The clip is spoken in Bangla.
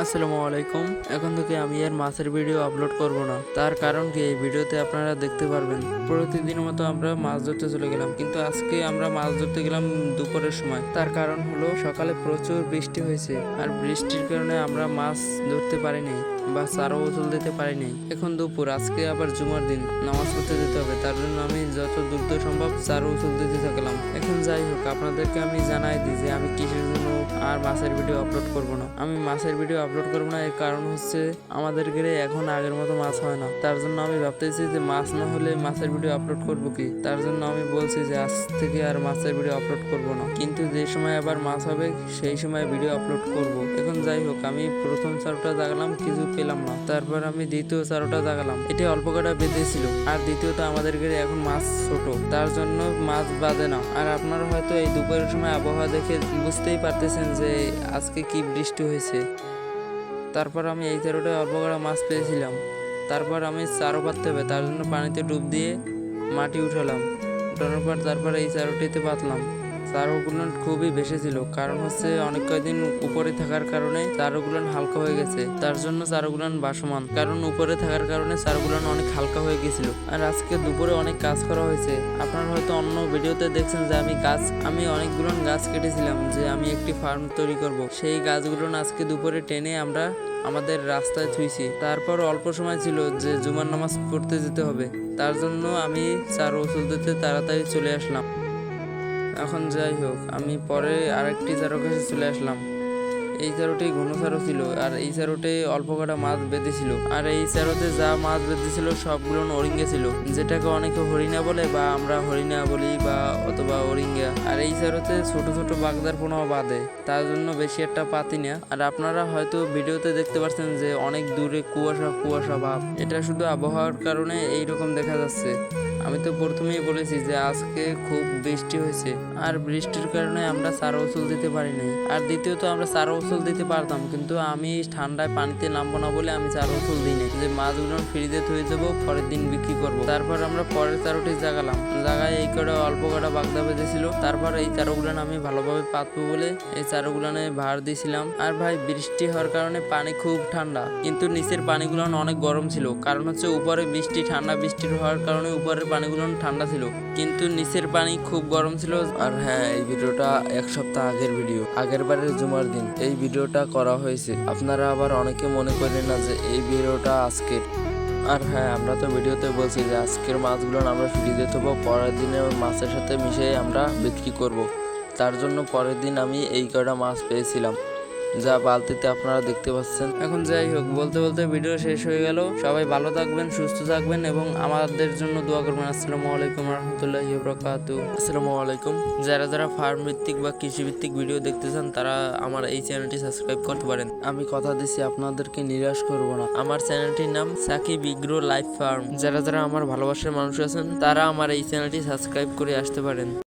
আসসালামু আলাইকুম। এখন থেকে আমি আর মাছের ভিডিও আপলোড করব না। তার কারণ কি, এই ভিডিওতে আপনারা দেখতে পারবেন। প্রতিদিনের মতো আমরা মাছ ধরতে চলে গেলাম, কিন্তু আজকে আমরা মাছ ধরতে গেলাম দুপুরের সময়। তার কারণ হলো সকালে প্রচুর বৃষ্টি হয়েছে, আর বৃষ্টির কারণে আমরা মাছ ধরতে পারিনি বা চারও উচল দিতে পারিনি। এখন দুপুর, আজকে আবার জুমার দিন, নামাজ পড়তে যেতে হবে। তার জন্য আমি যত দ্রুত সম্ভব চারও উচল দিতে থাকলাম। এখন যাই হোক, আপনাদেরকে আমি জানাই দিই যে আমি কিসের জন্য আর মাছের ভিডিও আপলোড করব না। আমি মাছের ভিডিও আপলোড করবো না, এর কারণ হচ্ছে আমাদের ঘরে এখন আগের মতো মাছ হয় না। তার জন্য আমি ভাবতেছি যে মাছ না হলে মাছের ভিডিও আপলোড করব কি। তার জন্য আমি বলছি যে আজ থেকে আর মাছের ভিডিও আপলোড করব না, কিন্তু যে সময় আবার মাছ হবে সেই সময় ভিডিও আপলোড করব। এখন যাই হোক, আমি প্রথম চারোটা জাগালাম, কিছু পেলাম না। তারপর আমি দ্বিতীয় চারোটা জাগালাম, এটি অল্প কটা বেঁধেছিল। আর দ্বিতীয়ত আমাদের ঘরে এখন মাছ ছোট, তার জন্য মাছ বাঁধে না। আর আপনারা হয়তো এই দুপুরের সময় আবহাওয়া দেখে বুঝতেই পারতেছেন যে আজকে কি বৃষ্টি হয়েছে। তারপর আমি এই চারোটায় অল্প করে মাছ পেয়েছিলাম। তারপর আমি চারও পাততে হবে, তার জন্য পানিতে ডুব দিয়ে মাটি উঠালাম। উঠানোর পর তারপর এই চারোটিতে পাতলাম। চারোগুলো খুবই বেশি ছিল, কারণ হচ্ছে অনেক কয়েকদিন উপরে থাকার কারণে চারোগুলো হালকা হয়ে গেছে। তার জন্য চারোগুলো ভাসমান, কারণ উপরে থাকার কারণে চারোগুলো অনেক হালকা হয়ে গেছিল। আর আজকে দুপুরে অনেক কাজ করা হয়েছে। আপনারা হয়তো অন্য ভিডিওতে দেখছেন যে আমি অনেকগুলো গাছ কেটেছিলাম, যে আমি একটি ফার্ম তৈরি করব। সেই গাছগুলো আজকে দুপুরে টেনে আমরা আমাদের রাস্তায় থুইছি। তারপর অল্প সময় ছিল যে জুমার নামাজ পড়তে যেতে হবে, তার জন্য আমি চার ওষুধ দিতে তাড়াতাড়ি চলে আসলাম। এখন যাই হোক, আমি পরে আরেকটি চারো কাছে চলে আসলাম। এই চারোটি ঘন চারো ছিল, আর এই চারোতে অল্প কটা মাছ বেঁধেছিল। আর এই চারোতে যা মাছ বেঁধেছিল সবগুলো অরিঙ্গা ছিল, যেটাকে অনেকে হরিণা বলে বা আমরা হরিণা বলি বা অথবা অরিঙ্গা। আর এই চারোতে ছোট ছোট বাগদার পোনা বাঁধে, তার জন্য বেশি একটা পাতি না। আর আপনারা হয়তো ভিডিওতে দেখতে পাচ্ছেন যে অনেক দূরে কুয়াশা কুয়াশা ভাব, এটা শুধু আবহাওয়ার কারণে এইরকম দেখা যাচ্ছে। আমি তো প্রথমেই বলেছি যে আজকে খুব বৃষ্টি হয়েছে, আর বৃষ্টির কারণে আমরা চারা উচল দিতে পারি নাই। আর দ্বিতীয়ত আমরা চারা উচল দিতে পারতাম, কিন্তু আমি ঠান্ডায় পানিতে নামবো না বলে আমি চারা উচল দিই নাই, যে মাছগুলো ফ্রিজে থয়ে যাবো, পরের দিন বিক্রি করবো। তারপর আমরা পরের চারোটি জাগালাম, জায়গায় এই কটা অল্প কটা বাগদা বেঁধেছিল। তারপর এই চারোগুলান আমি ভালোভাবে পাতবো বলে এই চারোগুলানে ভার দিয়েছিলাম। আর ভাই, বৃষ্টি হওয়ার কারণে পানি খুব ঠান্ডা, কিন্তু নিচের পানিগুলো অনেক গরম ছিল। কারণ হচ্ছে উপরে বৃষ্টি ঠান্ডা, বৃষ্টির হওয়ার কারণে উপরের পানিগুলো ঠান্ডা ছিল, কিন্তু নিচের পানি খুব গরম ছিল। আর হ্যাঁ, এই ভিডিওটা এক সপ্তাহ আগের ভিডিও, আগের বারের জুমার দিন এই ভিডিওটা করা হয়েছে। আপনারা আবার অনেকে মনে করেন না যে এই ভিডিওটা আজকের। আর হ্যাঁ, আমরা তো ভিডিওতে বলছি যে আজকের মাছগুলো আমরা ফ্রিজে থবো, পরের দিনে ওই মাছের সাথে মিশিয়ে আমরা বিক্রি করব। তার জন্য পরের দিন আমি এই কটা মাছ পেয়েছিলাম, যা বালতিতে আপনারা দেখতে পাচ্ছেন। এখন যাই হোক, বলতে বলতে ভিডিও শেষ হয়ে গেল। সবাই ভালো থাকবেন, সুস্থ থাকবেন এবং আমাদের জন্য দোয়া করবেন। আসসালামু আলাইকুম রহমতুল্লাহি ওয়া বারাকাতুহু। আসসালামু আলাইকুম। যারা যারা ফার্ম ভিত্তিক বা কৃষি ভিত্তিক ভিডিও দেখতে চান, তারা আমার এই চ্যানেলটি সাবস্ক্রাইব করতে পারেন। আমি কথা দিচ্ছি আপনাদেরকে নিরাশ করব না। আমার চ্যানেলটির নাম সাকিব ইগ্রো লাইফ ফার্ম। যারা যারা আমার ভালোবাসার মানুষ আছেন, তারা আমার এই চ্যানেলটি সাবস্ক্রাইব করে আসতে পারেন।